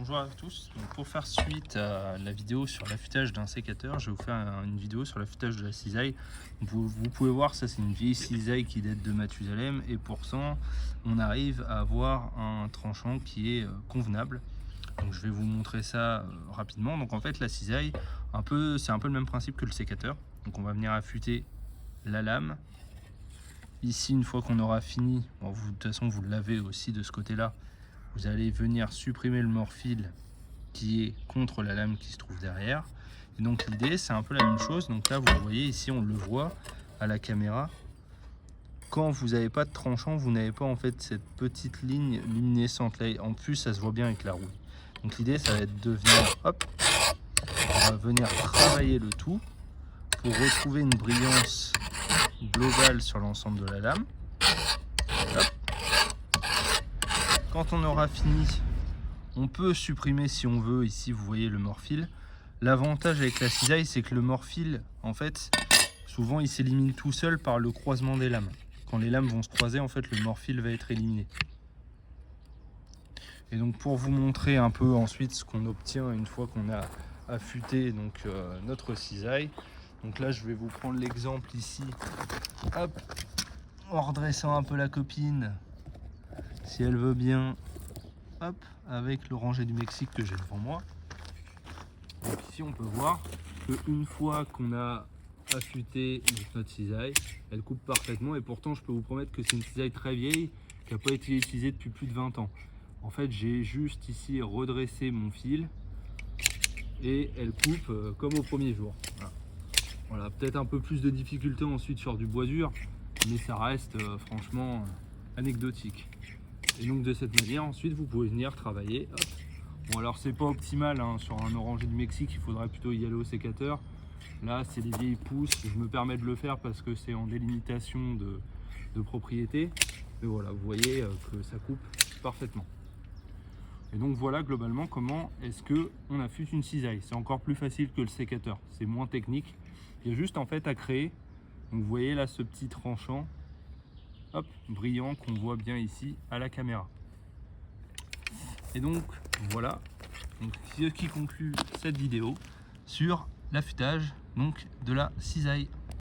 Bonjour à tous. Donc pour faire suite à la vidéo sur l'affûtage d'un sécateur, je vais vous faire une vidéo sur l'affûtage de la cisaille. Vous pouvez voir, ça c'est une vieille cisaille qui date de Mathusalem et pourtant on arrive à avoir un tranchant qui est convenable. Donc je vais vous montrer ça rapidement. Donc en fait la cisaille, c'est un peu le même principe que le sécateur. Donc on va venir affûter la lame. Ici, une fois qu'on aura fini, bon, de toute façon vous l'avez aussi de ce côté-là, vous allez venir supprimer le morphile qui est contre la lame qui se trouve derrière. Et donc l'idée c'est un peu la même chose. Donc là vous voyez ici, on le voit à la caméra, quand vous n'avez pas de tranchant, vous n'avez pas en fait cette petite ligne luminescente là. En plus ça se voit bien avec la rouille. Donc l'idée ça va être de venir, hop, on va venir travailler le tout pour retrouver une brillance globale sur l'ensemble de la lame. Hop. Quand on aura fini, on peut supprimer si on veut. Ici vous voyez le morphile. L'avantage avec la cisaille, c'est que le morphile, en fait, souvent il s'élimine tout seul par le croisement des lames. Quand les lames vont se croiser, en fait, le morphile va être éliminé. Et donc pour vous montrer un peu ensuite ce qu'on obtient une fois qu'on a affûté donc, notre cisaille. Donc là je vais vous prendre l'exemple ici, hop, en redressant un peu la copine, si elle veut bien, hop, avec l'oranger du Mexique que j'ai devant moi. Donc ici on peut voir qu'une fois qu'on a affûté notre cisaille, elle coupe parfaitement et pourtant je peux vous promettre que c'est une cisaille très vieille qui n'a pas été utilisée depuis plus de 20 ans. En fait j'ai juste ici redressé mon fil et elle coupe comme au premier jour. Voilà, peut-être un peu plus de difficulté ensuite sur du bois dur, mais ça reste franchement anecdotique. Et donc de cette manière ensuite vous pouvez venir travailler. Hop. Bon alors c'est pas optimal hein, sur un oranger du Mexique, il faudrait plutôt y aller au sécateur. Là c'est des vieilles pousses, je me permets de le faire parce que c'est en délimitation de propriété. Mais voilà, vous voyez que ça coupe parfaitement. Et donc voilà globalement comment est-ce que on affûte une cisaille. C'est encore plus facile que le sécateur, c'est moins technique. Il y a juste en fait à créer. Donc vous voyez là ce petit tranchant, hop, brillant qu'on voit bien ici à la caméra. Et donc voilà, donc, ce qui conclut cette vidéo sur l'affûtage donc de la cisaille.